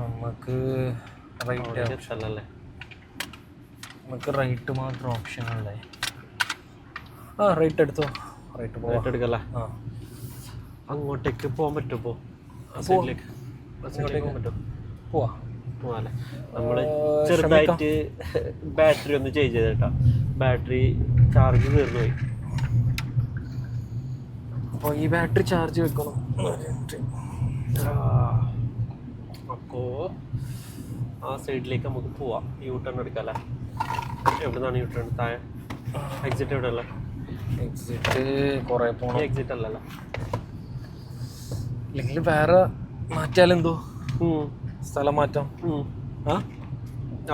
നമുക്ക് നമുക്ക് റൈറ്റ് മാത്രം ഓപ്ഷൻ ഉള്ളേ. റൈറ്റ് എടുത്തോ. റൈറ്റ് എടുക്കല്ലേ? അങ്ങോട്ടേക്ക് പോകാൻ പറ്റുമോ? പോവാല്ലേ? നമ്മൾ ചെറുതായിട്ട് ബാറ്ററി ഒന്ന് ചേഞ്ച് ചെയ്തേട്ടാ. ബാറ്ററി ചാർജ് തീർന്നു പോയി. അപ്പോൾ ഈ ബാറ്ററി ചാർജ് വെക്കണം. അപ്പോൾ ആ സൈഡിലേക്ക് നമുക്ക് പോവാം. യൂ ടേൺ എടുക്കാമല്ലേ? എവിടെ നിന്നാണ് യൂ ടേൺ? താഴെ എക്സിറ്റ് എവിടെ അല്ലേ? എക്സിറ്റ് കുറേ പോകണം. എക്സിറ്റ് അല്ലല്ലോ, അല്ലെങ്കിൽ വേറെ മാറ്റാലെന്തോ സ്ഥലം മാറ്റാം.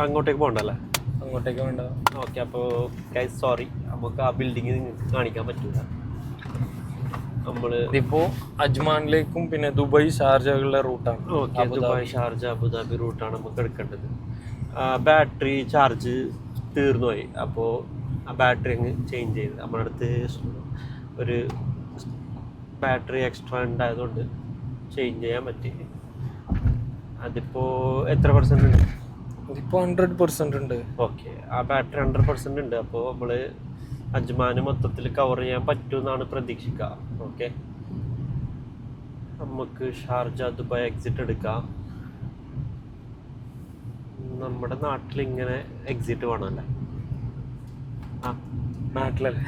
അങ്ങോട്ടേക്ക് പോകണ്ടല്ലേ? അങ്ങോട്ടേക്ക് വേണ്ട. ഓക്കെ, അപ്പോൾ ഗൈസ് സോറി, നമുക്ക് ആ ബിൽഡിങ് നിങ്ങൾക്ക് കാണിക്കാൻ പറ്റില്ല. നമ്മൾ ഇതിപ്പോൾ അജ്മാനിലേക്കും പിന്നെ ദുബായ് ഷാർജകളുടെ റൂട്ടാണ്. ഓക്കെ, ദുബായ് ഷാർജ അബുദാബി റൂട്ടാണ് നമുക്ക് എടുക്കേണ്ടത്. ബാറ്ററി ചാർജ് തീർന്നു പോയി. അപ്പോൾ ആ ബാറ്ററി അങ്ങ് ചേഞ്ച് ചെയ്ത് നമ്മുടെ അടുത്ത് ഒരു ബാറ്ററി എക്സ്ട്രാ ഉണ്ടായതുകൊണ്ട് ചേഞ്ച് ചെയ്യാൻ പറ്റി. അതിപ്പോൾ എത്ര % ഉണ്ട്? ഇതിപ്പോൾ 100% ഉണ്ട്. ഓക്കെ, ആ ബാറ്ററി 100% ഉണ്ട്. അപ്പോൾ നമ്മൾ അജ്മാന് മൊത്തത്തിൽ കവർ ചെയ്യാൻ പറ്റുമെന്നാണ് പ്രതീക്ഷിക്കുക. ഓക്കെ, നമുക്ക് ഷാർജ ദുബായ് എക്സിറ്റ് എടുക്കാം. നമ്മുടെ നാട്ടിലിങ്ങനെ എക്സിറ്റ് വേണമല്ലേ? നാട്ടിലല്ലേ?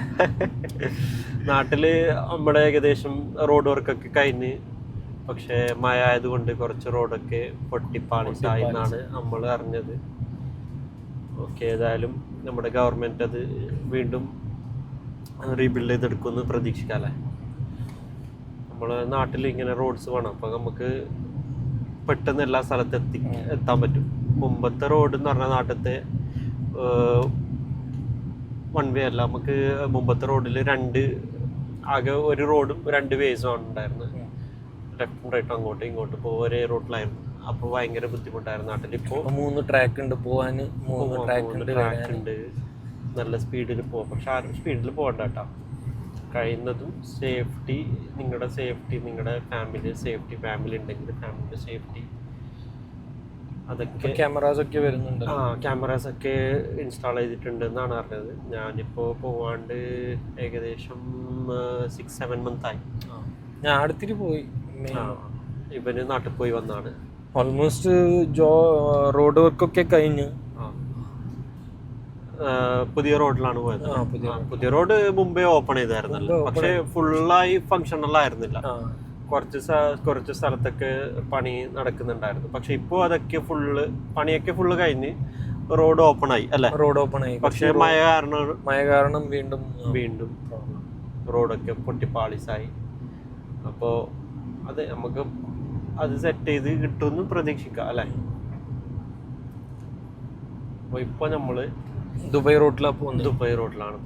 നാട്ടിൽ നമ്മുടെ ഏകദേശം റോഡ് വർക്കൊക്കെ കഴിഞ്ഞ്, പക്ഷേ മഴ ആയതുകൊണ്ട് കുറച്ച് റോഡൊക്കെ പൊട്ടിപ്പാളിച്ചായി എന്നാണ് നമ്മൾ അറിഞ്ഞത്. ഓക്കെ, ഏതായാലും നമ്മുടെ ഗവൺമെൻറ് അത് വീണ്ടും റീബിൽഡ് ചെയ്തെടുക്കുമെന്ന് പ്രതീക്ഷിക്കാമല്ലേ? നമ്മളെ നാട്ടിൽ ഇങ്ങനെ റോഡ്സ് വേണം, അപ്പോൾ നമുക്ക് പെട്ടെന്ന് എല്ലാ സ്ഥലത്തും എത്താൻ പറ്റും. മുമ്പത്തെ റോഡ് എന്ന് പറഞ്ഞാൽ നാട്ടിലത്തെ 1 വേ അല്ല, നമുക്ക് മുമ്പത്തെ റോഡിൽ ആകെ ഒരു റോഡും 2 വേസുമാണ് ഉണ്ടായിരുന്നത്. ലെഫ്റ്റും റൈറ്റും അങ്ങോട്ടും ഇങ്ങോട്ടും ഇപ്പോൾ ഒരേ റോഡിലായിരുന്നു. അപ്പോൾ ഭയങ്കര ബുദ്ധിമുട്ടായിരുന്നു നാട്ടിൽ. ഇപ്പോൾ 3 ട്രാക്ക് ഉണ്ട് പോകാൻ. 3 ട്രാക്ക് ഉണ്ട്, നല്ല സ്പീഡിൽ പോകാം. പക്ഷെ ആരും സ്പീഡിൽ പോകണ്ട കേട്ടോ. കഴിയുന്നതും സേഫ്റ്റി, നിങ്ങളുടെ സേഫ്റ്റി, നിങ്ങളുടെ ഫാമിലി സേഫ്റ്റി, ഫാമിലി ഉണ്ടെങ്കിൽ ഫാമിലിയുടെ സേഫ്റ്റി, അതൊക്കെ ക്യാമറാസ് ഒക്കെ വരുന്നുണ്ട്. ക്യാമറാസ് ഒക്കെ ഇൻസ്റ്റാൾ ചെയ്തിട്ടുണ്ട് എന്നാണ് അറിഞ്ഞത്. ഞാനിപ്പോൾ പോവാണ്ട് ഏകദേശം 6-7 മന്തായി. ഞാൻ അടുത്തിട്ട് പോയി. ഇവന് നാട്ടിൽ പോയി വന്നാണ്. ഓൾമോസ്റ്റ് റോഡ് വർക്കൊക്കെ കഴിഞ്ഞ് പുതിയ റോഡിലാണ് പോയത്. പുതിയ റോഡ് മുമ്പേ ഓപ്പൺ ചെയ്തായിരുന്നല്ലോ, പക്ഷെ ഫുള്ളായി ഫങ്ഷണൽ ആയിരുന്നില്ല. കുറച്ച് സ്ഥലത്തൊക്കെ പണി നടക്കുന്നുണ്ടായിരുന്നു. പക്ഷെ ഇപ്പോൾ അതൊക്കെ പണിയൊക്കെ ഫുള്ള് കഴിഞ്ഞ് റോഡ് ഓപ്പൺ ആയി അല്ലേ? റോഡ് ഓപ്പൺ ആയി. പക്ഷെ മഴ കാരണം വീണ്ടും റോഡൊക്കെ പൊട്ടിപ്പാളിസായി. അപ്പോൾ നമുക്ക് അത് സെറ്റ് ചെയ്ത് കിട്ടുമെന്ന് പ്രതീക്ഷിക്കാം അല്ലേ? അപ്പോൾ ഇപ്പോൾ നമ്മൾ ദുബായ് റോഡിലാണ്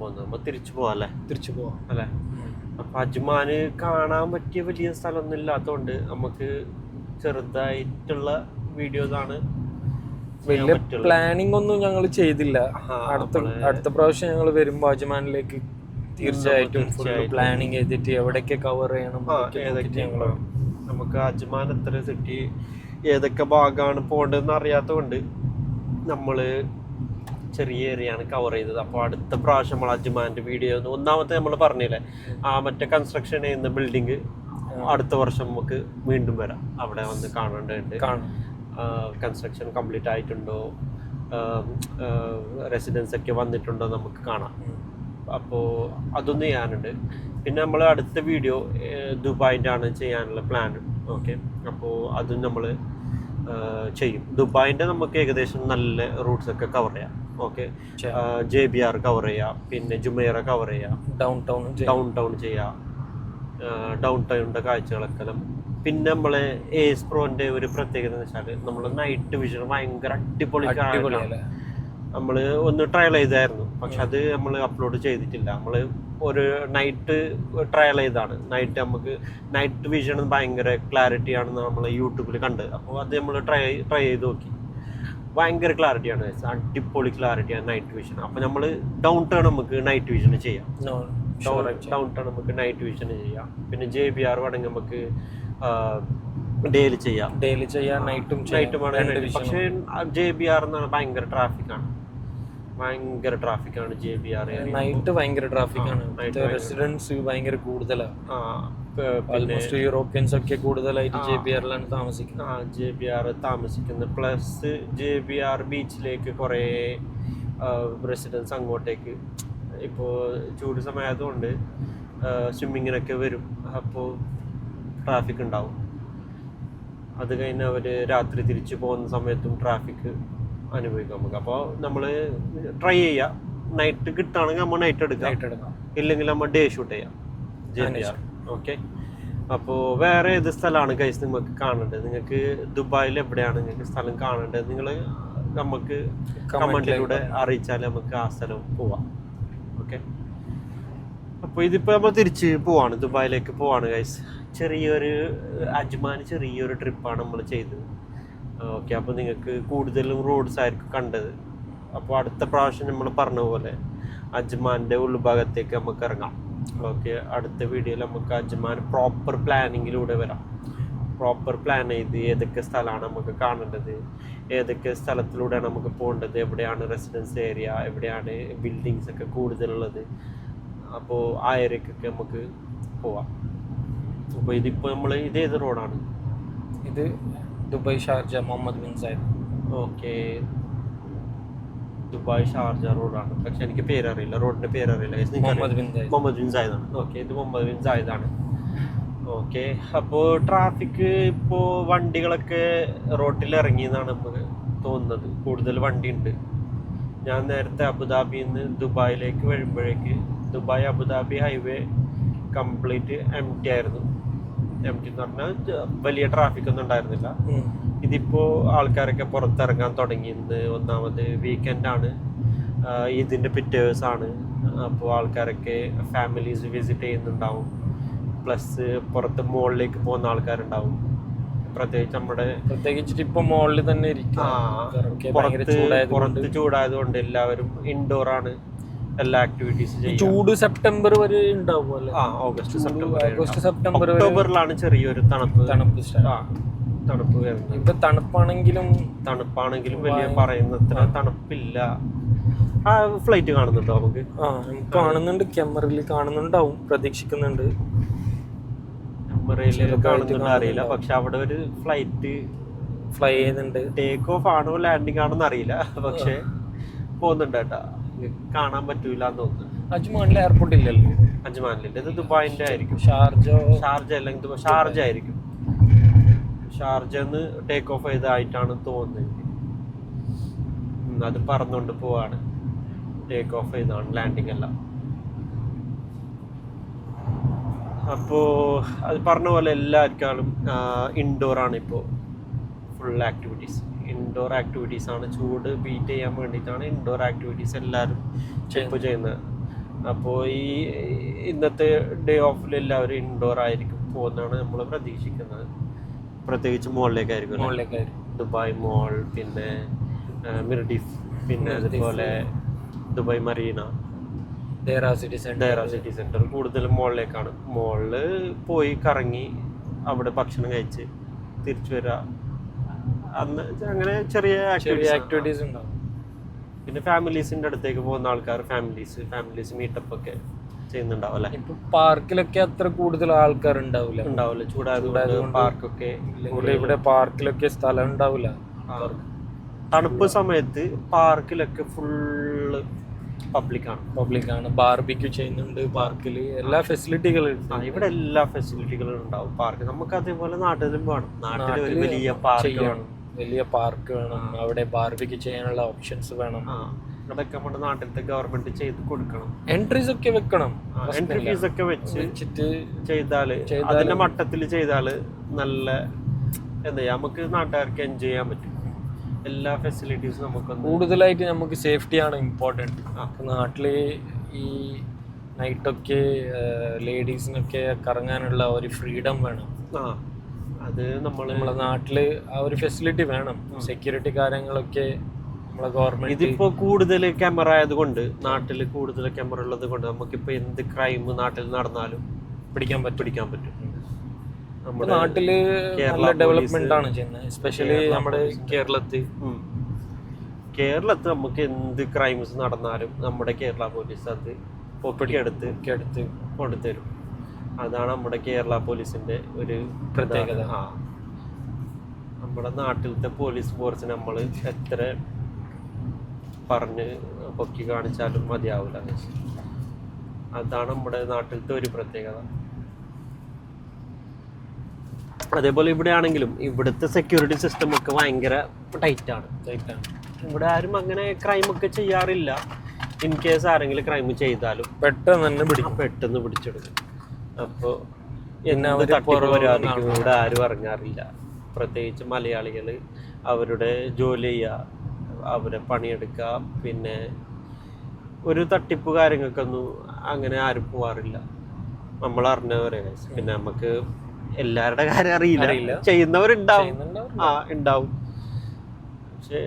പോകുന്നത്. നമ്മൾ തിരിച്ചു പോവാം അല്ലേ? അപ്പം അജ്മാന് കാണാൻ പറ്റിയ വലിയ സ്ഥലമൊന്നും ഇല്ലാത്തതുകൊണ്ട് നമുക്ക് ചെറുതായിട്ടുള്ള വീഡിയോസാണ്. വലിയ പ്ലാനിങ് ഒന്നും ഞങ്ങൾ ചെയ്തില്ല. അടുത്ത പ്രാവശ്യം ഞങ്ങൾ വരുമ്പോൾ അജ്മാനിലേക്ക് തീർച്ചയായിട്ടും പ്ലാനിങ് ചെയ്തിട്ട് എവിടെയൊക്കെ കവർ ചെയ്യണം, നമുക്ക് അജ്മാൻ എത്ര സിറ്റി ഏതൊക്കെ ഭാഗമാണ് പോകേണ്ടതെന്ന് അറിയാത്തതുകൊണ്ട് നമ്മൾ ചെറിയ ഏരിയയാണ് കവർ ചെയ്തത്. അപ്പോൾ അടുത്ത പ്രാവശ്യം നമ്മൾ അജ്മാൻ്റെ വീഡിയോ ഒന്നാമത്തെ നമ്മൾ പറഞ്ഞില്ലേ, മറ്റേ കൺസ്ട്രക്ഷൻ ചെയ്യുന്ന ബിൽഡിങ് അടുത്ത വർഷം നമുക്ക് വീണ്ടും വരാം. അവിടെ വന്ന് കാണേണ്ടതുണ്ട്. കൺസ്ട്രക്ഷൻ കംപ്ലീറ്റ് ആയിട്ടുണ്ടോ, റെസിഡൻസ് ഒക്കെ വന്നിട്ടുണ്ടോ നമുക്ക് കാണാം. അപ്പോൾ അതൊന്നും ചെയ്യാനുണ്ട്. പിന്നെ നമ്മൾ അടുത്ത വീഡിയോ ദുബായിൻ്റെ ആണ് ചെയ്യാനുള്ള പ്ലാൻ. ഓക്കെ, അപ്പോൾ അതും നമ്മൾ ചെയ്യും. ദുബായിൻ്റെ നമുക്ക് ഏകദേശം നല്ല റൂട്ട്സ് ഒക്കെ കവർ ചെയ്യാം. ഓക്കെ, JBR കവർ ചെയ്യാം, പിന്നെ ജുമൈറ കവർ ചെയ്യാം, ഡൗൺ ടൗൺ ചെയ്യാം, ഡൗൺ ടൗണിൻ്റെ കാഴ്ചകളൊക്കെ. പിന്നെ നമ്മളെ AS Proൻ്റെ ഒരു പ്രത്യേകത എന്ന് വെച്ചാൽ നമ്മൾ നൈറ്റ് വിഷൻ ഭയങ്കര അടിപൊളി. നമ്മൾ ഒന്ന് ട്രയൽ ചെയ്തായിരുന്നു, പക്ഷെ അത് നമ്മൾ അപ്ലോഡ് ചെയ്തിട്ടില്ല. നമ്മൾ ഒരു നൈറ്റ് ട്രയൽ ചെയ്താണ്. നൈറ്റ് വിഷൻ ഭയങ്കര ക്ലാരിറ്റി ആണെന്ന് നമ്മൾ യൂട്യൂബിൽ കണ്ട്. അപ്പോൾ അത് നമ്മൾ ട്രൈ ചെയ്ത് നോക്കി. ഭയങ്കര ക്ലാരിറ്റിയാണ്, അടിപൊളി ക്ലാരിറ്റിയാണ് നൈറ്റ് വിഷൻ. അപ്പോൾ നമ്മൾ ഡൗൺ ടേൺ നമുക്ക് നൈറ്റ് വിഷൻ ചെയ്യാം. ഡൗൺ ടേൺ നമുക്ക് നൈറ്റ് വിഷൻ ചെയ്യാം. പിന്നെ JBR വേണമെങ്കിൽ നമുക്ക് ഡെയിലി ചെയ്യാം, നൈറ്റും വേണം. പക്ഷേ JBR എന്നാണ് ഭയങ്കര ട്രാഫിക്കാണ്, JBR. നൈറ്റ് ഭയങ്കര ട്രാഫിക്കാണ്. റെസിഡൻസ് ഭയങ്കര കൂടുതലാണ്. ഓൾമോസ്റ്റ് യൂറോപ്യൻസ് ഒക്കെ കൂടുതലായിട്ട് JBRലാണ് താമസിക്കുന്നത്. JBR താമസിക്കുന്നത്. പ്ലസ് JBR ബീച്ചിലേക്ക് കുറേ റെസിഡൻസ് അങ്ങോട്ടേക്ക് ഇപ്പോൾ ചൂട് സമയമായതുകൊണ്ട് സ്വിമ്മിങ്ങിനൊക്കെ വരും. അപ്പോൾ ട്രാഫിക് ഉണ്ടാവും. അത് കഴിഞ്ഞ് അവർ രാത്രി തിരിച്ചു പോകുന്ന സമയത്തും ട്രാഫിക് അനുഭവിക്കാം നമുക്ക്. അപ്പോൾ നമ്മൾ ട്രൈ ചെയ്യാം. നൈറ്റ് കിട്ടുകയാണെങ്കിൽ നമ്മൾ നൈറ്റ് എടുക്കാം, ഇല്ലെങ്കിൽ നമ്മൾ ഡേ ഷൂട്ട് ചെയ്യാം JBR. ഓക്കെ. അപ്പോൾ വേറെ ഏത് സ്ഥലമാണ് ഗൈസ് നിങ്ങൾക്ക് കാണേണ്ടത്? നിങ്ങൾക്ക് ദുബായിൽ എവിടെയാണ് നിങ്ങൾക്ക് സ്ഥലം കാണേണ്ടത്? നിങ്ങൾ നമുക്ക് കമൻറ്റിലൂടെ അറിയിച്ചാൽ നമുക്ക് ആ സ്ഥലം പോവാം. ഓക്കെ. അപ്പോൾ ഇതിപ്പോൾ നമ്മൾ തിരിച്ച് പോവാണ്, ദുബായിലേക്ക് പോവാണ് ഗൈസ്. അജ്മാൻ ചെറിയൊരു ട്രിപ്പാണ് നമ്മൾ ചെയ്തത്. ഓക്കെ. അപ്പോൾ നിങ്ങൾക്ക് കൂടുതലും റോഡ്സ് ആയിരിക്കും കണ്ടത്. അപ്പോൾ അടുത്ത പ്രാവശ്യം നമ്മൾ പറഞ്ഞ പോലെ അജ്മാൻ്റെ ഉൾഭാഗത്തേക്ക് നമുക്ക് ഇറങ്ങാം. ഓക്കെ. അടുത്ത വീഡിയോയിൽ നമുക്ക് അജ്മാൻ പ്രോപ്പർ പ്ലാനിങ്ങിലൂടെ വരാം. പ്രോപ്പർ പ്ലാൻ ചെയ്ത് ഏതൊക്കെ സ്ഥലമാണ് നമുക്ക് കാണേണ്ടത്, ഏതൊക്കെ സ്ഥലത്തിലൂടെയാണ് നമുക്ക് പോകേണ്ടത്, എവിടെയാണ് റെസിഡൻസ് ഏരിയ, എവിടെയാണ് ബിൽഡിങ്സ് ഒക്കെ കൂടുതലുള്ളത്. അപ്പോൾ ആ ഏരിയക്കൊക്കെ നമുക്ക് പോവാം. അപ്പോൾ ഇതിപ്പോൾ നമ്മൾ ഇതേത് റോഡാണ്? ഇത് Dubai Sharjah Mohammed bin Zayed. Okay. Dubai Sharjah റോഡാണ്, പക്ഷെ എനിക്ക് പേരറിയില്ല, റോഡിൻ്റെ പേരറിയില്ല. മുഹമ്മദ് ബിൻ സായിദാണ്. ഓക്കെ. ഇത് മുഹമ്മദ് ബിൻ സായിദാണ്. ഓക്കെ. അപ്പോൾ ട്രാഫിക് ഇപ്പോൾ വണ്ടികളൊക്കെ റോട്ടിൽ ഇറങ്ങിയെന്നാണ് നമുക്ക് തോന്നുന്നത്. കൂടുതൽ വണ്ടി ഉണ്ട്. ഞാൻ നേരത്തെ അബുദാബിയിൽ നിന്ന് ദുബായിലേക്ക് വരുമ്പോഴേക്ക് ദുബായ് അബുദാബി ഹൈവേ കംപ്ലീറ്റ് എംറ്റി ആയിരുന്നു. എംറ്റി എന്ന് പറഞ്ഞാൽ വലിയ ട്രാഫിക് ഒന്നും ഉണ്ടായിരുന്നില്ല. ഇതിപ്പോൾ ആൾക്കാരൊക്കെ പുറത്തിറങ്ങാൻ തുടങ്ങി. ഇന്ന് ഒന്നാമത് വീക്കെൻഡാണ്, ഇതിൻ്റെ പിറ്റേ ദിവസമാണ്. അപ്പോൾ ആൾക്കാരൊക്കെ ഫാമിലീസ് വിസിറ്റ് ചെയ്യുന്നുണ്ടാവും. പ്ലസ് പുറത്ത് മോളിലേക്ക് പോകുന്ന ആൾക്കാരുണ്ടാവും. പ്രത്യേകിച്ചിട്ട് ഇപ്പൊ മോളിൽ തന്നെ പുറത്ത് ചൂടായതുകൊണ്ട് എല്ലാവരും ഇൻഡോർ ആണ് എല്ലാ ആക്ടിവിറ്റീസ് ചെയ്യും. ചൂട് സെപ്റ്റംബർ വരെ ഉണ്ടാവും. ഓഗസ്റ്റ് സെപ്റ്റംബർ ഒക്ടോബറിലാണ് ചെറിയൊരു തണുപ്പ് വരുന്നത്. ഇപ്പൊ തണുപ്പാണെങ്കിലും വലിയ പറയുന്നത്ര തണുപ്പില്ല. ആ ഫ്ലൈറ്റ് കാണുന്നുണ്ടോ? നമുക്ക് കാണുന്നുണ്ട്, ക്യാമറയിൽ കാണുന്നുണ്ടാവും, പ്രതീക്ഷിക്കുന്നുണ്ട്. കാണുന്നുണ്ടോ അറിയില്ല. പക്ഷെ അവിടെ ഒരു ഫ്ലൈറ്റ് ഫ്ലൈ ചെയ്യുന്നുണ്ട്. ടേക്ക് ഓഫ് ആണോ ലാൻഡിങ് ആണോന്ന് അറിയില്ല, പക്ഷെ പോകുന്നുണ്ട് കേട്ടാ. കാണാൻ പറ്റൂല എന്ന് തോന്നുന്നു. അജ്മാനിൽ എയർപോർട്ട് ഇല്ലല്ലോ. അജ്മാനിലില്ല. ഇത് ദുബായിന്റെ ആയിരിക്കും. ഷാർജ അല്ലെങ്കിൽ ഷാർജ ആയിരിക്കും. ഷാർജന്ന് ടേക്ക് ഓഫ് ചെയ്തതായിട്ടാണ് തോന്നുന്നത്. അത് പറന്നുകൊണ്ട് പോവാണ്. ടേക്ക് ഓഫ് ചെയ്താണ്, ലാൻഡിങ് അല്ല. അപ്പോൾ അത് പറഞ്ഞ പോലെ എല്ലാവർക്കും ഇൻഡോർ ആണ് ഇപ്പോൾ ഫുൾ ആക്ടിവിറ്റീസ്. ഇൻഡോർ ആക്ടിവിറ്റീസ് ആണ്. ചൂട് ബീറ്റ് ചെയ്യാൻ വേണ്ടിയിട്ടാണ് ഇൻഡോർ ആക്ടിവിറ്റീസ് എല്ലാവരും ഇപ്പോൾ ചെയ്യുന്നത്. അപ്പോൾ ഈ ഇന്നത്തെ ഡേ ഓഫിൽ എല്ലാവരും ഇൻഡോർ ആയിരിക്കും പോകുന്നതാണ് നമ്മൾ പ്രതീക്ഷിക്കുന്നത്. പ്രത്യേകിച്ച് മോളിലേക്കായിരിക്കും. ദുബായ് മോൾ, പിന്നെ മിർഡിഫ്, പിന്നെ അതുപോലെ Dubai Marina, Deira city centre കൂടുതലും മോളിലേക്കാണ്. മോളിൽ പോയി കറങ്ങി അവിടെ ഭക്ഷണം കഴിച്ച് തിരിച്ചു വരിക, അന്ന് അങ്ങനെ ചെറിയ ആക്ടിവിറ്റീസ് ഉണ്ടാവും. പിന്നെ ഫാമിലീസിന്റെ അടുത്തേക്ക് പോകുന്ന ആൾക്കാർ ഫാമിലീസ് മീറ്റപ്പ് ഒക്കെ ചെയ്യുന്നുണ്ടാവും അല്ലേ. ഇപ്പൊ പാർക്കിലൊക്കെ അത്ര കൂടുതൽ ആൾക്കാർ ഉണ്ടാവില്ല. ചൂടായതുകൊണ്ട് പാർക്കൊക്കെ ഇവിടെ പാർക്കിലൊക്കെ സ്ഥലം ഉണ്ടാവില്ല. തണുപ്പ് സമയത്ത് പാർക്കിലൊക്കെ ഫുള്ള് പബ്ലിക്കാണ്. ബാർബിക്യൂ ചെയ്യുന്നുണ്ട് പാർക്കിൽ. എല്ലാ ഫെസിലിറ്റികളും ഇവിടെ എല്ലാ ഫെസിലിറ്റികളും ഉണ്ടാവും പാർക്ക്. നമുക്ക് അതേപോലെ നാട്ടിലും വേണം. നാട്ടിൽ ഒരു വലിയ പാർക്ക് വേണം. അവിടെ ബാർബിക്യൂ ചെയ്യാനുള്ള ഓപ്ഷൻസ് വേണം. അതൊക്കെ നമ്മുടെ നാട്ടിലത്തെ ഗവൺമെന്റ് ചെയ്ത് കൊടുക്കണം. എൻട്രീസ് ഒക്കെ വെക്കണം. എൻട്രി ഫീസ് ഒക്കെ വെച്ചിട്ട് ചെയ്താല് അതിന്റെ മട്ടത്തിൽ ചെയ്താല് നല്ല എന്താ നമുക്ക് നാട്ടുകാർക്ക് എൻജോയ് ചെയ്യാൻ പറ്റും. എല്ലാ ഫെസിലിറ്റീസും നമുക്ക് കൂടുതലായിട്ട് നമുക്ക് സേഫ്റ്റിയാണ് ഇമ്പോർട്ടൻറ്റ്. നാട്ടിൽ ഈ നൈറ്റൊക്കെ ലേഡീസിനൊക്കെ കറങ്ങാനുള്ള ഒരു ഫ്രീഡം വേണം. അത് നമ്മളെ നാട്ടിൽ ആ ഒരു ഫെസിലിറ്റി വേണം. സെക്യൂരിറ്റി കാര്യങ്ങളൊക്കെ നമ്മളെ ഗവൺമെന്റ്. ഇതിപ്പോൾ കൂടുതൽ ക്യാമറ ആയതുകൊണ്ട്, നാട്ടിൽ കൂടുതൽ ക്യാമറ ഉള്ളത് കൊണ്ട് നമുക്കിപ്പോൾ എന്ത് ക്രൈം നാട്ടിൽ നടന്നാലും പിടിക്കാൻ പറ്റും. നമ്മുടെ നാട്ടില് നല്ല ഡെവലപ്മെന്റ് ആണ് ചെയ്യുന്നത്, എസ്പെഷ്യലി നമ്മുടെ കേരളത്തിൽ നമുക്ക് എന്ത് ക്രൈംസ് നടന്നാലും നമ്മുടെ കേരള പോലീസ് അത് പൊപ്പിക്കെടുത്ത് കൊണ്ടുതരും. അതാണ് നമ്മുടെ കേരള പോലീസിന്റെ ഒരു പ്രത്യേകത. നമ്മുടെ നാട്ടിലത്തെ പോലീസ് ഫോഴ്സ് നമ്മൾ എത്ര പറഞ്ഞ് പൊക്കി കാണിച്ചാലും മതിയാവില്ല. അതാണ് നമ്മുടെ നാട്ടിലത്തെ ഒരു പ്രത്യേകത. അതേപോലെ ഇവിടെ ആണെങ്കിലും ഇവിടുത്തെ സെക്യൂരിറ്റി സിസ്റ്റം ഒക്കെ ഭയങ്കര ടൈറ്റാണ്. ഇവിടെ ആരും അങ്ങനെ ക്രൈം ഒക്കെ ചെയ്യാറില്ല. ഇൻ കേസ് ആരെങ്കിലും ക്രൈം ചെയ്താലും പെട്ടെന്ന് പിടിച്ചെടുക്കും. അപ്പോൾ ഇവിടെ ആരും ഇറങ്ങാറില്ല. പ്രത്യേകിച്ച് മലയാളികൾ അവരുടെ ജോലി ചെയ്യുക, അവരെ പണിയെടുക്കുക, പിന്നെ ഒരു തട്ടിപ്പ് കാര്യങ്ങൾക്കൊന്നും അങ്ങനെ ആരും പോവാറില്ല. നമ്മൾ അറിഞ്ഞവരെ. പിന്നെ നമുക്ക് എല്ലാവരുടെ കാര്യം അറിയില്ല, ചെയ്യുന്നവരുണ്ടാവും. ഉണ്ടാവും. പക്ഷെ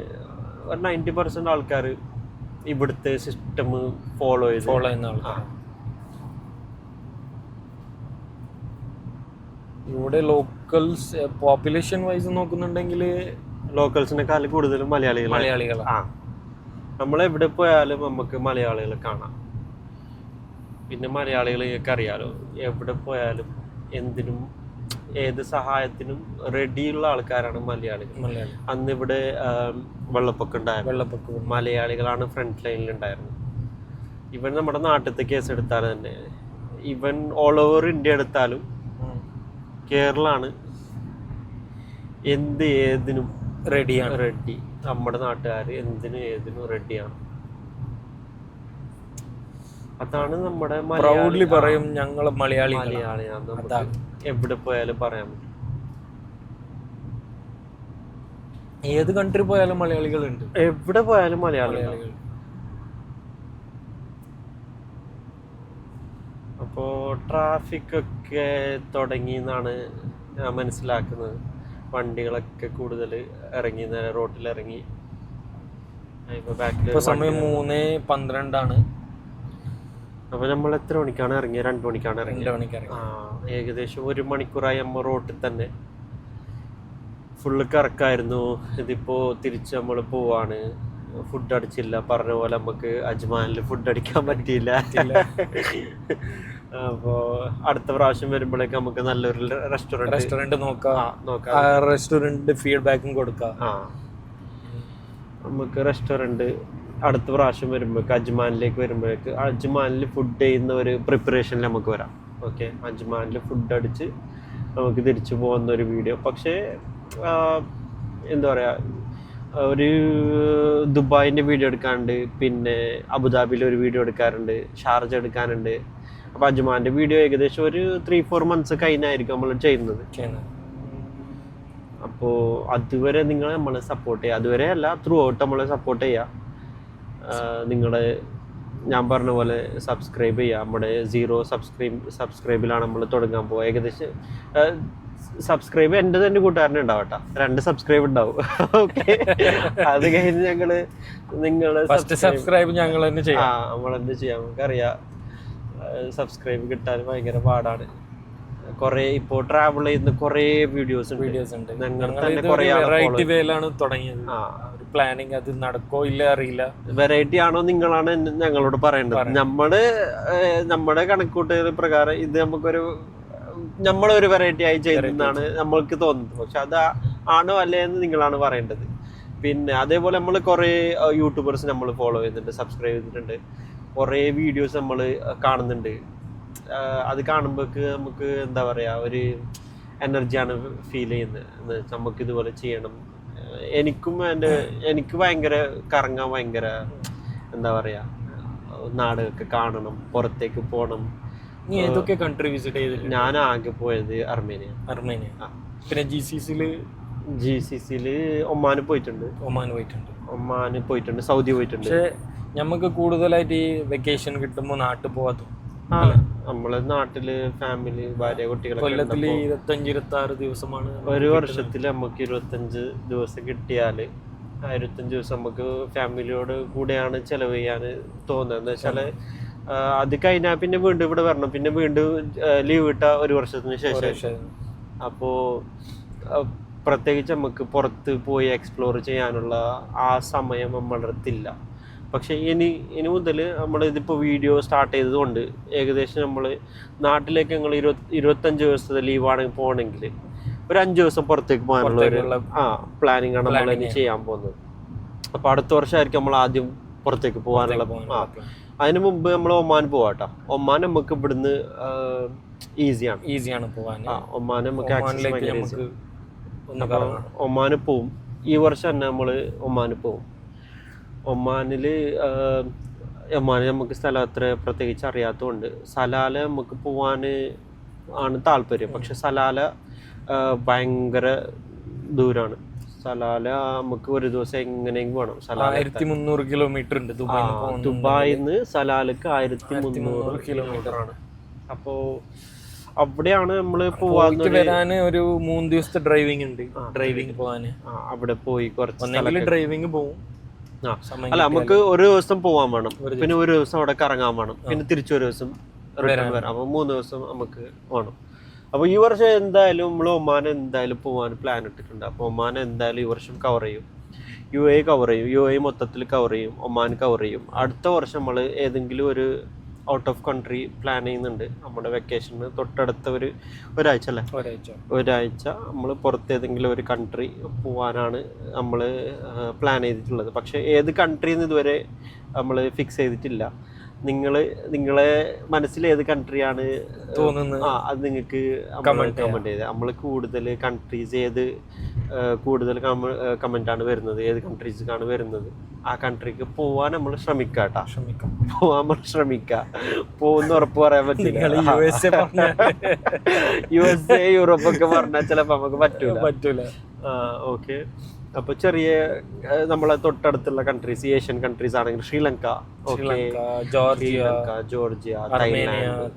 90% ആൾക്കാർ ഇവിടുത്തെ സിസ്റ്റം ഫോളോ ചെയ്യുന്ന ആൾക്കാർ. ഇവിടെ ലോക്കൽസ് പോപ്പുലേഷൻ വൈസ് നോക്കുന്നുണ്ടെങ്കിൽ ലോക്കൽസിനെക്കാൾ കൂടുതലും മലയാളികളാണ്. നമ്മളെവിടെ പോയാലും നമുക്ക് മലയാളികളെ കാണാം. പിന്നെ മലയാളികളെയൊക്കെ അറിയാലോ, എവിടെ പോയാലും എന്തിനും ഏത് സഹായത്തിനും റെഡിയുള്ള ആൾക്കാരാണ് മലയാളികൾ. അന്ന് ഇവിടെ വെള്ളപ്പൊക്കം ഉണ്ടായിരുന്നു, മലയാളികളാണ് ഫ്രണ്ട് ലൈനിൽ ഉണ്ടായിരുന്നത്. ഇവൻ നമ്മുടെ നാട്ടിലത്തെ കേസ് എടുത്താൽ തന്നെ, ഇവൻ ഓൾ ഓവർ ഇന്ത്യ എടുത്താലും കേരളമാണ് ഏതിനും റെഡി. നമ്മുടെ നാട്ടുകാർ എന്തിനും ഏതിനും റെഡിയാണ്. അതാണ് നമ്മുടെ പ്രൗഡ്ലി പറയും ഞങ്ങൾ മലയാളിയാണ്. എവിടെ പോയാലും പറയാൻ പറ്റും. ഏത് കൺട്രി പോയാലും മലയാളികളുണ്ട്, എവിടെ പോയാലും മലയാളികൾ. അപ്പോൾ ട്രാഫിക് ഒക്കെ തുടങ്ങി എന്നാണ് ഞാൻ മനസ്സിലാക്കുന്നത്. വണ്ടികളൊക്കെ കൂടുതൽ ഇറങ്ങി, റോട്ടിലിറങ്ങി. ഇപ്പോൾ സമയം 3:12 അപ്പോൾ നമ്മൾ എത്ര മണിക്കാണ് ഇറങ്ങിയത്? 2 മണിക്കാണ് ഇറങ്ങിയത്. ഏകദേശം 1 മണിക്കൂറായി നമ്മൾ റോട്ടിൽ തന്നെ. ഫുള്ള് കറക്കായിരുന്നു. ഇതിപ്പോൾ തിരിച്ച് നമ്മൾ പോവാണ്. ഫുഡ് അടിച്ചില്ല, പറഞ്ഞ പോലെ നമുക്ക് അജ്മാനിൽ ഫുഡ് അടിക്കാൻ പറ്റിയില്ല. അപ്പോൾ അടുത്ത പ്രാവശ്യം വരുമ്പോഴേക്ക് നമുക്ക് നല്ലൊരു റെസ്റ്റോറൻറ്റ് നോക്കാം. റെസ്റ്റോറൻറ്റ് ഫീഡ്ബാക്കും കൊടുക്കാം. നമുക്ക് റെസ്റ്റോറൻറ്റ് അടുത്ത പ്രാവശ്യം വരുമ്പോഴേക്ക് അജ്മാനിലേക്ക് വരുമ്പോഴേക്ക് അജ്മാനിൽ ഫുഡ് ചെയ്യുന്ന ഒരു പ്രിപ്പറേഷനിൽ നമുക്ക് വരാം. ഓക്കെ, അജ്മാനിൽ ഫുഡ് അടിച്ച് നമുക്ക് തിരിച്ചു പോകുന്ന ഒരു വീഡിയോ. പക്ഷേ എന്താ പറയുക, ഒരു ദുബായിൻ്റെ വീഡിയോ എടുക്കാറുണ്ട്, പിന്നെ അബുദാബിയിൽ ഒരു വീഡിയോ എടുക്കാറുണ്ട്, ഷാർജ എടുക്കാനുണ്ട്. അപ്പോൾ അജ്മാൻ്റെ വീഡിയോ ഏകദേശം ഒരു 3-4 months കഴിഞ്ഞായിരിക്കും നമ്മൾ ചെയ്യുന്നത്. അപ്പോൾ അതുവരെ നിങ്ങൾ നമ്മളെ സപ്പോർട്ട് ചെയ്യുക. അതുവരെ അല്ല, ത്രൂ ഔട്ട് നമ്മളെ സപ്പോർട്ട് ചെയ്യുക. നിങ്ങളെ ഞാൻ പറഞ്ഞ പോലെ സബ്സ്ക്രൈബ് ചെയ്യുക. നമ്മുടെ 0 സബ്സ്ക്രൈബിലാണ് നമ്മൾ തുടങ്ങാൻ പോകുക. ഏകദേശം സബ്സ്ക്രൈബ് എൻ്റെ തന്നെ കൂട്ടുകാരനെ ഉണ്ടാവട്ടെ, 2 സബ്സ്ക്രൈബ് ഉണ്ടാവും. ഓക്കെ, അത് കഴിഞ്ഞ് നിങ്ങള് സബ്സ്ക്രൈബ് ഞങ്ങൾ തന്നെ ചെയ്യാം. നമ്മളെന്ത് ചെയ്യാം, നമുക്കറിയാം സബ്സ്ക്രൈബ് കിട്ടാൻ ഭയങ്കര പാടാണ്. കുറെ ഇപ്പോൾ ട്രാവൽ ചെയ്യുന്ന കുറെ വീഡിയോസ് ഉണ്ട്. വെറൈറ്റി വേയിലാണ് തുടങ്ങിയത്. പ്ലാനിങ് അത് നടക്കോ ഇല്ല അറിയില്ല. വെറൈറ്റി ആണോ നിങ്ങളാണ് ഞങ്ങളോട് പറയേണ്ടത്. നമ്മുടെ കണക്കൂട്ടൽ പ്രകാരം ഇത് നമ്മളൊരു വെറൈറ്റി ആയി ചെയ്തെന്നാണ് നമ്മൾക്ക് തോന്നുന്നത്. പക്ഷെ അത് ആണോ അല്ലേ എന്ന് നിങ്ങളാണ് പറയേണ്ടത്. പിന്നെ അതേപോലെ നമ്മൾ കുറേ യൂട്യൂബേഴ്സ് നമ്മൾ ഫോളോ ചെയ്യുന്നുണ്ട്, സബ്സ്ക്രൈബ് ചെയ്തിട്ടുണ്ട്. കുറേ വീഡിയോസ് നമ്മൾ കാണുന്നുണ്ട്. അത് കാണുമ്പോഴേക്ക് നമുക്ക് എന്താ പറയുക, ഒരു എനർജിയാണ് ഫീൽ ചെയ്യുന്നത്. നമുക്ക് ഇതുപോലെ ചെയ്യണം. എനിക്ക് ഭയങ്കര കറങ്ങാൻ ഭയങ്കര എന്താ പറയുക, നാടൊക്കെ കാണണം, പുറത്തേക്ക് പോകണം. ഏതൊക്കെ കൺട്രി വിസിറ്റ് ചെയ്തിട്ട്? ഞാൻ ആകെ പോയത് അർമേനിയ. പിന്നെ GCCയില് ഒമാന് പോയിട്ടുണ്ട്, സൗദി പോയിട്ടുണ്ട്. പക്ഷേ നമുക്ക് കൂടുതലായിട്ട് ഈ വെക്കേഷൻ കിട്ടുമ്പോൾ നാട്ടിൽ പോകാത്ത നമ്മളെ നാട്ടില് ഫാമിലി, ഭാര്യ, കുട്ടികളൊക്കെ 25-26 ദിവസമാണ്. ഒരു വർഷത്തിൽ നമുക്ക് 25 ദിവസം കിട്ടിയാല് 25 ദിവസം നമുക്ക് ഫാമിലിയോട് കൂടെയാണ് ചെലവ് ചെയ്യാൻ തോന്നുന്നത്. എന്താ വെച്ചാല് അത് കഴിഞ്ഞാൽ പിന്നെ വീണ്ടും ഇവിടെ വരണം, പിന്നെ വീണ്ടും ലീവ് കിട്ടാ 1 വർഷത്തിന് ശേഷം. അപ്പോൾ പ്രത്യേകിച്ച് നമുക്ക് പുറത്ത് പോയി എക്സ്പ്ലോർ ചെയ്യാനുള്ള ആ സമയം നമ്മുടെ അടുത്തില്ല. പക്ഷേ ഇനി മുതൽ നമ്മൾ ഇതിപ്പോൾ വീഡിയോ സ്റ്റാർട്ട് ചെയ്തതുകൊണ്ട് ഏകദേശം നമ്മൾ നാട്ടിലേക്ക് ഞങ്ങൾ 25 ദിവസത്തെ ലീവാണെങ്കിൽ പോകണമെങ്കിൽ ഒരു 5 ദിവസം പുറത്തേക്ക് പോകാനുള്ള ഒരു പ്ലാനിങ് ആണ് നമ്മൾ ഇനി ചെയ്യാൻ പോകുന്നത്. അപ്പോൾ അടുത്ത വർഷമായിരിക്കും നമ്മൾ ആദ്യം പുറത്തേക്ക് പോകാനുള്ള. അതിന് മുമ്പ് നമ്മൾ ഒമാൻ പോവാട്ടോ. ഒമാൻ നമുക്ക് ഇവിടുന്ന് ഈസിയാണ് പോകാൻ. ഒമാൻ നമുക്ക് ഒമാന് പോവും. ഈ വർഷം തന്നെ നമ്മൾ ഒമാന് പോവും. ഒമാനിൽ നമുക്ക് സ്ഥലം അത്ര പ്രത്യേകിച്ച് അറിയാത്തതുകൊണ്ട് സലാല നമുക്ക് പോവാൻ ആണ് താല്പര്യം. പക്ഷെ സലാല ഭയങ്കര ദൂരാണ്. സലാല നമുക്ക് ഒരു ദിവസം എങ്ങനെയെങ്കിലും വേണം. 1300 കിലോമീറ്റർ ഉണ്ട് ദുബായിന്ന് സലാലക്ക് 1300 കിലോമീറ്റർ ആണ്. അപ്പോ അവിടെയാണ് നമ്മള് വരാന് ഒരു 3 ദിവസത്തെ ഡ്രൈവിംഗ് ഉണ്ട്. ഡ്രൈവിംഗ് പോവാന് അവിടെ പോയി കുറച്ച് ഡ്രൈവിംഗ് പോവും. അല്ല നമുക്ക് ഒരു ദിവസം പോവാൻ വേണം, പിന്നെ ഒരു ദിവസം അവിടെ കറങ്ങാൻ വേണം, പിന്നെ തിരിച്ചൊരു ദിവസം റിട്ടേൺ വരാം. അപ്പൊ 3 ദിവസം നമുക്ക് വേണം. അപ്പൊ ഈ വർഷം എന്തായാലും നമ്മൾ ഒമാൻ എന്തായാലും പോവാൻ പ്ലാൻ ഇട്ടിട്ടുണ്ട്. അപ്പൊ ഒമാൻ എന്തായാലും ഈ വർഷം കവർ ചെയ്യും. UAE കവർ ചെയ്യും. UAE മൊത്തത്തിൽ കവർ ചെയ്യും. ഒമാൻ കവർ ചെയ്യും. അടുത്ത വർഷം നമ്മൾ ഏതെങ്കിലും ഒരു ഔട്ട് ഓഫ് കൺട്രി പ്ലാൻ ചെയ്യുന്നുണ്ട്. നമ്മുടെ വെക്കേഷന് തൊട്ടടുത്ത ഒരാഴ്ച അല്ലേ, ഒരാഴ്ച നമ്മൾ പുറത്ത് ഏതെങ്കിലും ഒരു കൺട്രി പോകാനാണ് നമ്മൾ പ്ലാൻ ചെയ്തിട്ടുള്ളത്. പക്ഷേ ഏത് കൺട്രിന്ന് ഇതുവരെ നമ്മൾ ഫിക്സ് ചെയ്തിട്ടില്ല. നിങ്ങളെ മനസ്സിൽ ഏത് കൺട്രിയാണ് തോന്നുന്നത് അത് നിങ്ങൾക്ക് കമന്റ് ചെയ്ത്. നമ്മൾ കൂടുതൽ കൺട്രീസ് കൂടുതൽ കമന്റ് ആണ് വരുന്നത്, ഏത് കൺട്രീസിലാണ് വരുന്നത് ആ കൺട്രിക്ക് പോവാൻ നമ്മൾ ശ്രമിക്കാം. പോവാൻ നമ്മൾ ശ്രമിക്കാം. പോകുന്ന ഉറപ്പ് പറയാൻ പറ്റില്ല. USA യൂറോപ്പ് ഒക്കെ പറഞ്ഞാൽ ചിലപ്പോ നമുക്ക് പറ്റൂല. ഓക്കെ. അപ്പൊ ചെറിയ നമ്മളെ തൊട്ടടുത്തുള്ള കൺട്രീസ്, ഏഷ്യൻ കൺട്രീസ് ആണെങ്കിൽ Sri Lanka, Georgia,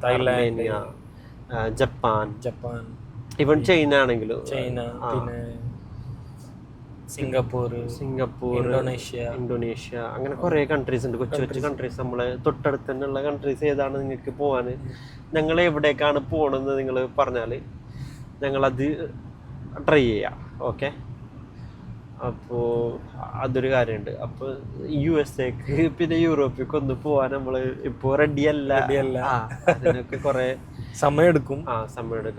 Thailand, Japan, even China ആണെങ്കിലും, പിന്നെ സിംഗപ്പൂർ, ഇന്തോനേഷ്യ അങ്ങനെ കുറെ കൺട്രീസ് ഉണ്ട്. കൊച്ചു കൺട്രീസ് നമ്മളെ തൊട്ടടുത്ത് തന്നെയുള്ള കൺട്രീസ് ഏതാണ് നിങ്ങൾക്ക് പോവാന്, ഞങ്ങൾ എവിടേക്കാണ് പോകണമെന്ന് നിങ്ങൾ പറഞ്ഞാൽ ഞങ്ങളത് ട്രൈ ചെയ്യാം. ഓക്കെ. അപ്പോൾ അതൊരു കാര്യമുണ്ട്. അപ്പോൾ USA-ക്ക് പിന്നെ യൂറോപ്പിലേക്ക് ഒന്ന് പോവാൻ നമ്മൾ ഇപ്പോൾ റെഡിയല്ല. അതിനൊക്കെ കുറെ സമയമെടുക്കും.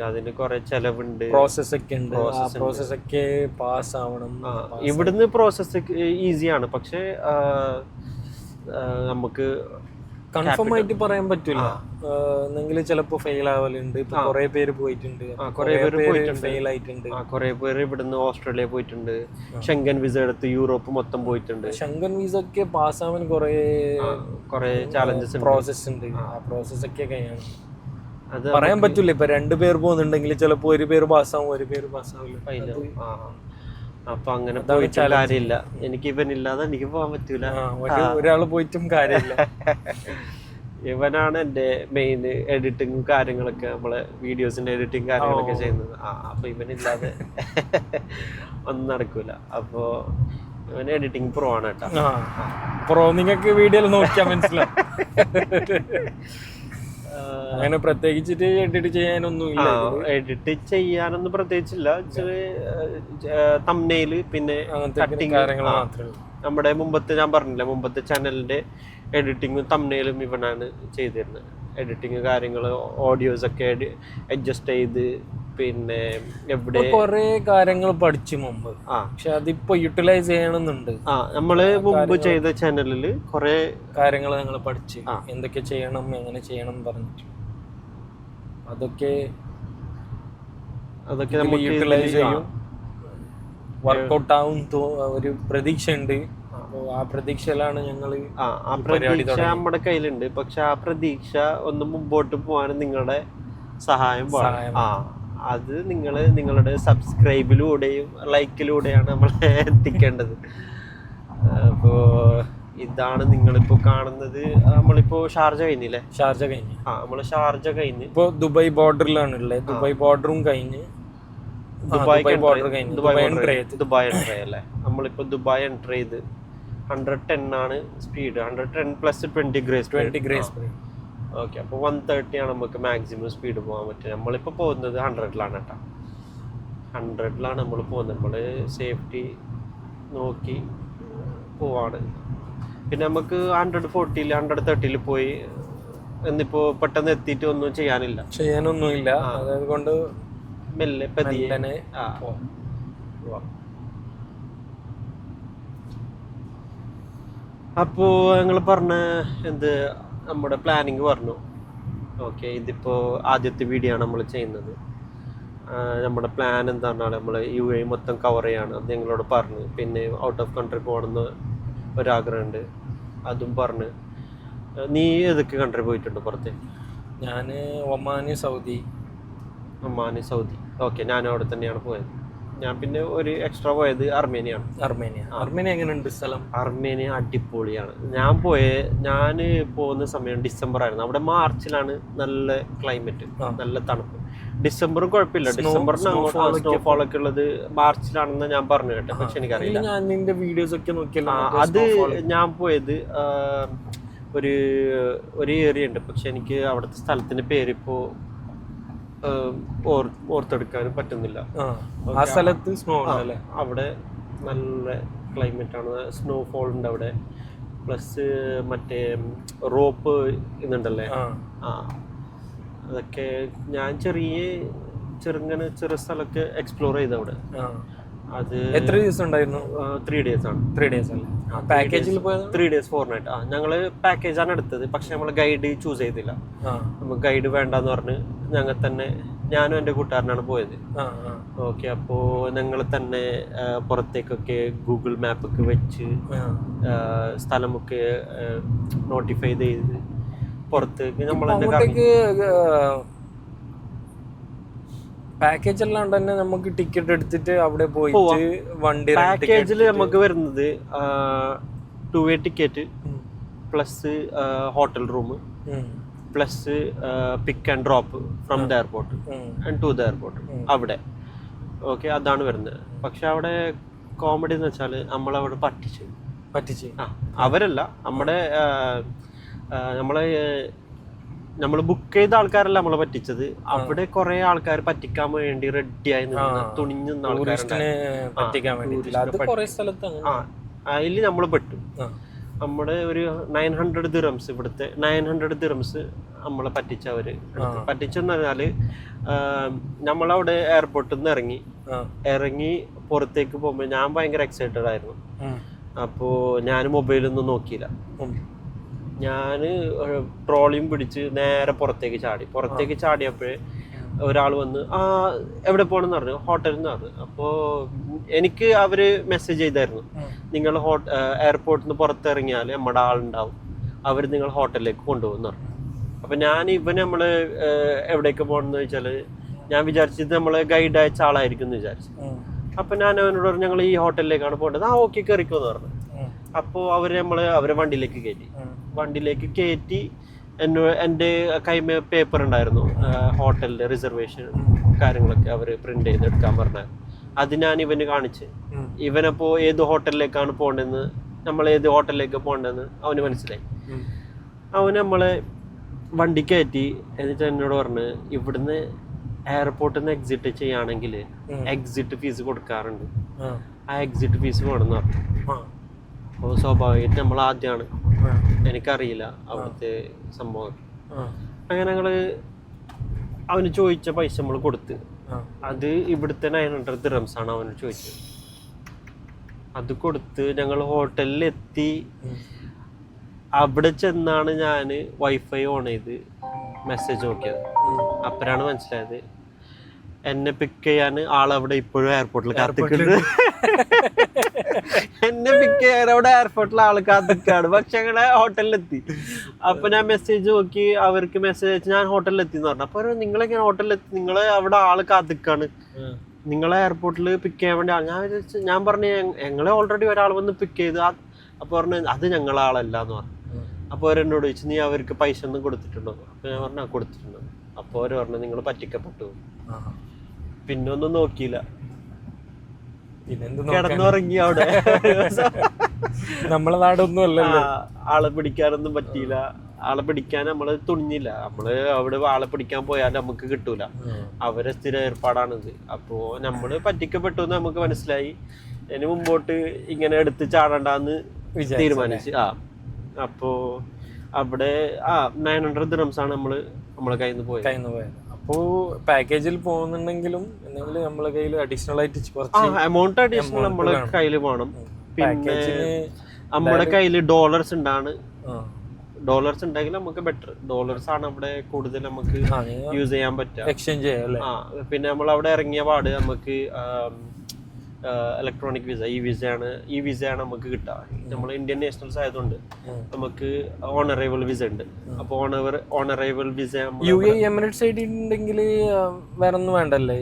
അതിന് കുറെ ചെലവുണ്ട്, പ്രോസസ്സൊക്കെ പാസ് ആവണം. ഇവിടുന്ന് പ്രോസസ്സ് ഈസിയാണ്, പക്ഷെ നമുക്ക് കൺഫേം ആയിട്ട് പറയാൻ പറ്റില്ല. എന്തെങ്കിലും ചിലപ്പോ ഫെയിൽ ആവലുണ്ട്. കുറെ പേര് പോയിട്ടുണ്ട്, ഫെയിൽ ആയിട്ടുണ്ട്. കുറെ പേര് ഇവിടുന്ന് ഓസ്ട്രേലിയ പോയിട്ടുണ്ട്, ഷെങ്കൻ വിസ എടുത്ത് യൂറോപ്പ് മൊത്തം പോയിട്ടുണ്ട്. ഷെങ്കൻ വിസ ഒക്കെ പാസ്സാവാൻ കുറെ ചാലഞ്ചസ് പ്രോസസ് ഉണ്ട്. ആ പ്രോസസ് ഒക്കെ കഴിയണം. അത് പറയാൻ പറ്റില്ല. ഇപ്പൊ 2 പേർ പോകുന്നുണ്ടെങ്കിൽ ചിലപ്പോ 1 പേര് പാസ്സാവും, 1 പേര് പാസ്സാവില്ല. അപ്പൊ അങ്ങനെ പോയിട്ട് കാര്യമില്ല. എനിക്ക് ഇവനില്ലാതെ എനിക്ക് പോകാൻ പറ്റൂല. ഒരാള് പോയിട്ടും കാര്യമില്ല. ഇവനാണ് എന്റെ മെയിൻ എഡിറ്റിംഗും കാര്യങ്ങളൊക്കെ, നമ്മളെ വീഡിയോസിന്റെ എഡിറ്റിംഗ് കാര്യങ്ങളൊക്കെ ചെയ്യുന്നത്. അപ്പൊ ഇവനില്ലാതെ ഒന്നും നടക്കൂല. അപ്പൊ ഇവൻ എഡിറ്റിംഗ് പ്രോ ആണ് കേട്ടോ. പ്രോ നിങ്ങൾക്ക് വീഡിയോയിൽ നോക്കിയാൽ മനസ്സിലാവും. അങ്ങനെ പ്രത്യേകിച്ചിട്ട് എഡിറ്റ് ചെയ്യാനൊന്നും പ്രത്യേകിച്ചില്ല. തംബ്നെയില് പിന്നെ കട്ടിങ് കാര്യങ്ങൾ മാത്രമേ. നമ്മുടെ ഞാൻ പറഞ്ഞില്ല, മുമ്പത്തെ ചാനലിന്റെ എഡിറ്റിങ്ങും തംബ്നെയിലും ഇവനാണ് ചെയ്തിരുന്നത്. എഡിറ്റിങ് കാര്യങ്ങൾ, ഓഡിയോസ് ഒക്കെ അഡ്ജസ്റ്റ് ചെയ്ത്, പിന്നെ എവിടെ കുറെ കാര്യങ്ങൾ പഠിച്ചു മുമ്പ്. പക്ഷെ അതിപ്പോ യൂട്ടിലൈസ് ചെയ്യണമെന്നുണ്ട്. നമ്മള് മുമ്പ് ചെയ്ത ചാനലില് കുറെ കാര്യങ്ങൾ ഞങ്ങൾ പഠിച്ച് എന്തൊക്കെ ചെയ്യണം, എങ്ങനെ ചെയ്യണം പറഞ്ഞിട്ട് അതൊക്കെ നമ്മൾ യൂട്ടിലൈസ് ചെയ്യും. വർക്കൗട്ട് ആവും ഒരു പ്രതീക്ഷ ഉണ്ട്. ആ പ്രതീക്ഷയിലാണ് ഞങ്ങള് പ്രതീക്ഷ നമ്മുടെ കയ്യിലുണ്ട്. പക്ഷെ ആ പ്രതീക്ഷ ഒന്ന് മുമ്പോട്ട് പോകാൻ നിങ്ങളുടെ സഹായം വേണം. അത് നിങ്ങളുടെ സബ്സ്ക്രൈബിലൂടെയും ലൈക്കിലൂടെയാണ് നമ്മളെ എത്തിക്കേണ്ടത്. അപ്പോ ഇതാണ് നിങ്ങളിപ്പോ കാണുന്നത്. നമ്മളിപ്പോ ഷാർജ കഴിഞ്ഞില്ലേ? നമ്മള് ഷാർജ കഴിഞ്ഞ് ഇപ്പൊ ദുബായ് ബോർഡറിലാണ് ഉള്ളത്. ദുബായ് ബോർഡറും കഴിഞ്ഞ് ദുബായ് എൻട്രി അല്ലേ? നമ്മളിപ്പോ ദുബായ് എൻട്രി ചെയ്ത് 110 ആണ് സ്പീഡ്. 110 plus 20 grace. ഓക്കെ. അപ്പോൾ 130 ആണ് നമുക്ക് മാക്സിമം സ്പീഡ് പോകാൻ പറ്റുക. നമ്മളിപ്പോൾ പോകുന്നത് 100-ലാണ് കേട്ടോ. 100-ലാണ് നമ്മൾ പോകുന്നത്. നമ്മൾ സേഫ്റ്റി നോക്കി പോവാണ്. പിന്നെ നമുക്ക് 140-ൽ 130-ൽ പോയി എന്നിപ്പോൾ പെട്ടെന്ന് എത്തിയിട്ട് ഒന്നും ചെയ്യാനൊന്നുമില്ല. അതുകൊണ്ട് മെല്ലെ പതിയെ അപ്പോൾ ഞങ്ങൾ പറഞ്ഞ നമ്മുടെ പ്ലാനിങ് പറഞ്ഞു. ഓക്കെ, ഇതിപ്പോൾ ആദ്യത്തെ വീഡിയോ ആണ് നമ്മൾ ചെയ്യുന്നത്. നമ്മുടെ പ്ലാൻ എന്താണ്, നമ്മൾ UAE മൊത്തം കവർ ചെയ്യാണ്, അത് ഞങ്ങളോട് പറഞ്ഞു. പിന്നെ ഔട്ട് ഓഫ് കൺട്രി പോകണമെന്ന് ഒരാഗ്രഹമുണ്ട്, അതും പറഞ്ഞ്. നീ ഏതൊക്കെ കൺട്രി പോയിട്ടുണ്ട് പുറത്ത്? ഞാൻ ഒമാന്, സൗദി. ഓക്കെ, ഞാനും അവിടെ തന്നെയാണ് പോയത്. ഞാൻ പിന്നെ ഒരു എക്സ്ട്രാ പോയത് അർമേനിയാണ്. അർമേനിയ എങ്ങനെയുണ്ട് സ്ഥലം? അർമേനിയ അടിപൊളിയാണ്. ഞാൻ പോകുന്ന സമയം ഡിസംബർ ആയിരുന്നു. അവിടെ മാർച്ചിലാണ് നല്ല ക്ലൈമറ്റ്, നല്ല തണുപ്പ്. ഡിസംബറും കുഴപ്പമില്ല. ഡിസംബറിന് സ്നോഫോൾ ഒക്കെ ഉള്ളത് മാർച്ചിലാണെന്ന് ഞാൻ പറഞ്ഞു കേട്ടോ, പക്ഷെ എനിക്കറിയില്ല. അത് ഞാൻ പോയത് ഒരു ഏരിയ ഉണ്ട്, പക്ഷെ എനിക്ക് അവിടുത്തെ സ്ഥലത്തിന്റെ പേരിപ്പോ ഓർത്തെടുക്കാനും പറ്റുന്നില്ല. ആ സ്ഥലത്ത് സ്നോ അല്ലേ? അവിടെ നല്ല ക്ലൈമറ്റ് ആണ്, സ്നോഫോൾ ഉണ്ട് അവിടെ. പ്ലസ് മറ്റേ റോപ്പ് ഇന്നുണ്ടല്ലേ, അതൊക്കെ ഞാൻ ചെറിയ സ്ഥലമൊക്കെ എക്സ്പ്ലോർ ചെയ്ത് അവിടെ. അത് എത്ര ദിവസം ഉണ്ടായിരുന്നു? 3 days ആണ്. 3 days അല്ലേ? പാക്കേജിൽ പോയത് 3 days 4 night. ഞങ്ങള് പാക്കേജാണ് എടുത്തത്, പക്ഷെ നമ്മൾ ഗൈഡ് ചൂസ് ചെയ്തില്ല. നമുക്ക് ഗൈഡ് വേണ്ടെന്ന് പറഞ്ഞ് ഞങ്ങൾ തന്നെ, ഞാനും എൻ്റെ കൂട്ടുകാരനാണ് പോയത്. ഓക്കെ, അപ്പോൾ ഞങ്ങൾ തന്നെ പുറത്തേക്കൊക്കെ ഗൂഗിൾ മാപ്പൊക്കെ വെച്ച് സ്ഥലമൊക്കെ നോട്ടിഫൈ ചെയ്ത് പുറത്തേക്ക് നമ്മൾ പാക്കേജ് അല്ലാണ്ട് തന്നെ നമുക്ക് ടിക്കറ്റ് എടുത്തിട്ട് അവിടെ പോയിട്ട് വണ്ടി. പാക്കേജിൽ നമുക്ക് വരുന്നത് 2-way ticket plus hotel room plus pick and drop from the airport and to the airport അവിടെ. ഓക്കെ, അതാണ് വരുന്നത്. പക്ഷെ അവിടെ കോമഡി എന്ന് വെച്ചാൽ നമ്മളവിടെ പറ്റിച്ച് അവരല്ല, നമ്മൾ ബുക്ക് ചെയ്ത ആൾക്കാരല്ല നമ്മളെ പറ്റിച്ചത്. അവിടെ കുറെ ആൾക്കാർ പറ്റിക്കാൻ വേണ്ടി റെഡിയായി തുണിഞ്ഞ അതിൽ നമ്മൾ പെട്ടു. നമ്മുടെ ഒരു 900 dirhams, ഇവിടുത്തെ 900 dirhams നമ്മളെ പറ്റിച്ചവര്. പറ്റിച്ചെന്ന് പറഞ്ഞാല് നമ്മളവിടെ എയർപോർട്ടിൽ നിന്ന് ഇറങ്ങി പുറത്തേക്ക് പോകുമ്പോൾ ഞാൻ ഭയങ്കര എക്സൈറ്റഡ് ആയിരുന്നു. അപ്പോ ഞാൻ മൊബൈലൊന്നും നോക്കിയില്ല. ഞാൻ ട്രോളിയും പിടിച്ച് നേരെ പുറത്തേക്ക് ചാടിയപ്പോഴേ ഒരാൾ വന്ന് എവിടെ പോകണമെന്ന് പറഞ്ഞു, ഹോട്ടലിൽ നിന്ന് പറഞ്ഞു. അപ്പോൾ എനിക്ക് അവര് മെസ്സേജ് ചെയ്തായിരുന്നു, നിങ്ങൾ എയർപോർട്ടിൽ നിന്ന് പുറത്തിറങ്ങിയാൽ നമ്മുടെ ആളുണ്ടാവും, അവർ നിങ്ങൾ ഹോട്ടലിലേക്ക് കൊണ്ടുപോകുന്നു പറഞ്ഞു. അപ്പം നമ്മള് എവിടേക്ക് പോകണമെന്ന് ചോദിച്ചാൽ ഞാൻ വിചാരിച്ചത് നമ്മളെ ഗൈഡ് അയച്ച ആളായിരിക്കും എന്ന് വിചാരിച്ചു. അപ്പം ഞാൻ അവനോട് പറഞ്ഞു, ഞങ്ങൾ ഈ ഹോട്ടലിലേക്കാണ് പോകേണ്ടത്. ഓക്കെ, കയറിക്കോന്ന് പറഞ്ഞു. അപ്പോൾ അവരെ വണ്ടിയിലേക്ക് കയറ്റി എൻ്റെ കൈമേ പേപ്പർ ഉണ്ടായിരുന്നു, ഹോട്ടലിൻ്റെ റിസർവേഷൻ കാര്യങ്ങളൊക്കെ അവർ പ്രിന്റ് ചെയ്തെടുക്കാൻ പറഞ്ഞാൽ. അത് ഞാൻ ഇവന് കാണിച്ച്, ഇവനപ്പോൾ ഏത് ഹോട്ടലിലേക്കാണ് പോകേണ്ടതെന്ന്, നമ്മൾ ഏത് ഹോട്ടലിലേക്ക് പോകേണ്ടതെന്ന് അവന് മനസ്സിലായി. അവന് നമ്മളെ വണ്ടി കയറ്റി. എന്നിട്ട് എന്നോട് പറഞ്ഞ്, ഇവിടുന്ന് എയർപോർട്ടിൽ നിന്ന് എക്സിറ്റ് ചെയ്യുകയാണെങ്കിൽ എക്സിറ്റ് ഫീസ് കൊടുക്കാറുണ്ട്, ആ എക്സിറ്റ് ഫീസ് വേണമെന്ന് പറഞ്ഞു. അപ്പോൾ സ്വാഭാവികമായിട്ട് നമ്മൾ ആദ്യമാണ്, എനിക്കറിയില്ല അവിടുത്തെ സംഭവം. അങ്ങനെ അവന് ചോദിച്ച പൈസ നമ്മൾ കൊടുത്ത്. അത് ഇവിടുത്തെ 900 dirhams ആണ് അവന് ചോദിച്ചത്. അത് കൊടുത്ത് ഞങ്ങൾ ഹോട്ടലിലെത്തി. അവിടെ ചെന്നാണ് ഞാൻ വൈഫൈ ഓൺ ചെയ്ത് മെസ്സേജ് നോക്കിയത്. അപ്പോഴാണ് മനസ്സിലായത് എന്നെ പിക്ക് ചെയ്യാൻ ആളവിടെ ഇപ്പോഴും എയർപോർട്ടിൽ കാത്തിക്കുന്നുണ്ട്. എന്നെ പിക്ക് ചെയ്യാൻ അവിടെ എയർപോർട്ടിൽ ആള് കാത്തിക്കാണ്. പക്ഷെ ഞങ്ങളെ ഹോട്ടലിലെത്തി. അപ്പൊ ഞാൻ മെസ്സേജ് നോക്കി, അവർക്ക് മെസ്സേജ് അയച്ചു ഞാൻ ഹോട്ടലിലെത്തി എന്ന് പറഞ്ഞു. അപ്പൊ നിങ്ങളെങ്ങനെ ഹോട്ടലിലെത്തി, നിങ്ങളെ അവിടെ ആള് കാത്തിക്കാണ്, നിങ്ങളെ എയർപോർട്ടിൽ പിക്ക് ചെയ്യാൻ വേണ്ടി ആൾ. ഞാൻ പറഞ്ഞു ഞങ്ങളെ ഓൾറെഡി ഒരാൾ വന്ന് പിക്ക് ചെയ്ത്. അപ്പൊ പറഞ്ഞു അത് ഞങ്ങളെ ആളല്ല എന്ന് പറഞ്ഞു. അപ്പോൾ അവരെന്നോട് ചോദിച്ചു, നീ അവർക്ക് പൈസ ഒന്നും കൊടുത്തിട്ടുണ്ടോ? അപ്പൊ ഞാൻ പറഞ്ഞു കൊടുത്തിട്ടുണ്ടോ. അപ്പോൾ അവർ പറഞ്ഞു നിങ്ങൾ പറ്റിക്കപ്പെട്ടു. പിന്നെ ഒന്നും നോക്കിയില്ല, കിടന്നുറങ്ങി അവിടെ. നമ്മളെ നാടൊന്നും അല്ലല്ലോ, ആളെ പിടിക്കാനൊന്നും പറ്റിയില്ല. ആളെ പിടിക്കാൻ നമ്മൾ തുണിഞ്ഞില്ല. നമ്മള് അവിടെ ആളെ പിടിക്കാൻ പോയാൽ നമുക്ക് കിട്ടൂല. അവരെ സ്ഥിര ഏർപ്പാടാണിത്. അപ്പോ നമ്മള് പറ്റിക്കപ്പെട്ടു എന്ന് നമുക്ക് മനസ്സിലായി. അതിന് മുമ്പോട്ട് ഇങ്ങനെ എടുത്ത് ചാടണ്ടെന്ന് തീരുമാനിച്ചു. അപ്പോ അവിടെ 900 dirhams ആണ് നമ്മളെ കയ്യിൽ നിന്ന് പോയത്. അപ്പോ പാക്കേജിൽ പോകുന്നുണ്ടെങ്കിലും എന്തെങ്കിലും നമ്മളെ കയ്യിൽ അഡീഷണൽ ആയിട്ട് കുറച്ച് എമൗണ്ട് അഡീഷണൽ നമ്മളെ കയ്യിൽ വേണം. പിന്നെ നമ്മുടെ കയ്യിൽ ഡോളേഴ്സ് ഡോളേഴ്സ് ഉണ്ടെങ്കിൽ നമുക്ക് ബെറ്റർ. ഡോളേഴ്സ് ആണ് അവിടെ കൂടുതൽ നമുക്ക് യൂസ് ചെയ്യാൻ പറ്റുക, എക്സ്ചേഞ്ച് ചെയ്യാം. പിന്നെ നമ്മൾ അവിടെ ഇറങ്ങിയ പാട് നമുക്ക് ഇലക്ട്രോണിക് വിസ, ഈ വിസയാണ് നമുക്ക് കിട്ടുക. നമ്മൾ ഇന്ത്യൻ നാഷണൽസ് ആയതുകൊണ്ട് നമുക്ക് ഓണറേബിൾ വിസ ഉണ്ട്. അപ്പോൾ honourable visa UAE Emirates ID ഉണ്ടെങ്കിൽ വേറെ ഒന്നും വേണ്ടല്ലേ?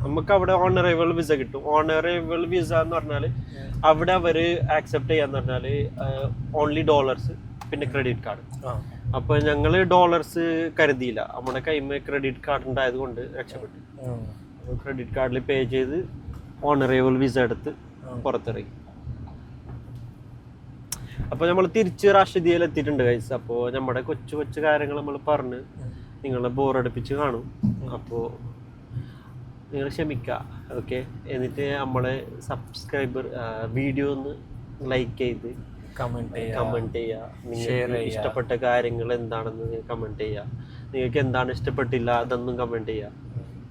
നമുക്ക് അവിടെ ഓണറേബിൾ വിസ കിട്ടും. ഓണറേബിൾ വിസ എന്ന് പറഞ്ഞാൽ അവിടെ അവര് ആക്സെപ്റ്റ് ചെയ്യാന്ന് പറഞ്ഞാല് ഓൺലി ഡോളേഴ്സ് പിന്നെ ക്രെഡിറ്റ് കാർഡ്. അപ്പൊ ഞങ്ങള് ഡോളേഴ്സ് കരുതിയില്ല, നമ്മുടെ കൈമ ക്രെഡിറ്റ് കാർഡ് ഉണ്ടായത് കൊണ്ട് രക്ഷപ്പെട്ടു. ക്രെഡിറ്റ് കാർഡിൽ പേ ചെയ്ത് ഓണറേബിൾ വിസ എടുത്ത് പുറത്തിറങ്ങി. അപ്പൊ നമ്മൾ തിരിച്ച് റാഷിദിയയിൽ എത്തിയിട്ടുണ്ട് ഗൈസ്. അപ്പോൾ നമ്മുടെ കൊച്ചു കാര്യങ്ങൾ നമ്മൾ പറഞ്ഞ് നിങ്ങളെ ബോറടിപ്പിച്ച് കാണും. അപ്പോൾ നിങ്ങൾ ക്ഷമിക്കുക, ഓക്കെ? എന്നിട്ട് നമ്മളെ സബ്സ്ക്രൈബർ വീഡിയോ ഒന്ന് ലൈക്ക് ചെയ്ത് കമന്റ് ചെയ്യുക. നിങ്ങൾക്ക് ഇഷ്ടപ്പെട്ട കാര്യങ്ങൾ എന്താണെന്ന് കമന്റ് ചെയ്യുക. നിങ്ങൾക്ക് എന്താണ് ഇഷ്ടപ്പെട്ടില്ല അതൊന്നും കമന്റ് ചെയ്യുക.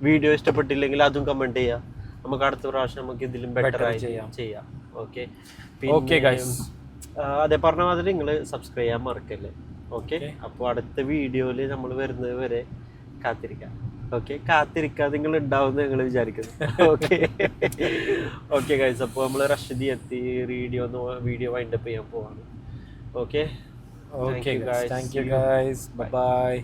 വീഡിയോ ഇഷ്ടപ്പെട്ടില്ലെങ്കിൽ അതും കമന്റ് ചെയ്യുക. നമുക്ക് അടുത്ത പ്രാവശ്യം നമുക്ക് ഇതിലും ബെറ്റർ ആയി ചെയ്യാം. ഓക്കെ? അതേ പറഞ്ഞ മാതിരി നിങ്ങൾ സബ്സ്ക്രൈബ് ചെയ്യാൻ മറക്കല്ലേ. ഓക്കെ? അപ്പോൾ അടുത്ത വീഡിയോയിൽ നമ്മൾ വരുന്നത് വരെ കാത്തിരിക്കാം. ഓക്കെ? കാത്തിരിക്കാതെ നിങ്ങൾ ഉണ്ടാവുമെന്ന് ഞങ്ങൾ വിചാരിക്കുന്നു. ഓക്കെ ഗൈസ്, അപ്പോൾ നമ്മൾ റഷീദി എത്തി വീഡിയോ വൈൻഡപ്പ് ചെയ്യാൻ പോവാണ്. Okay, thank you guys, by.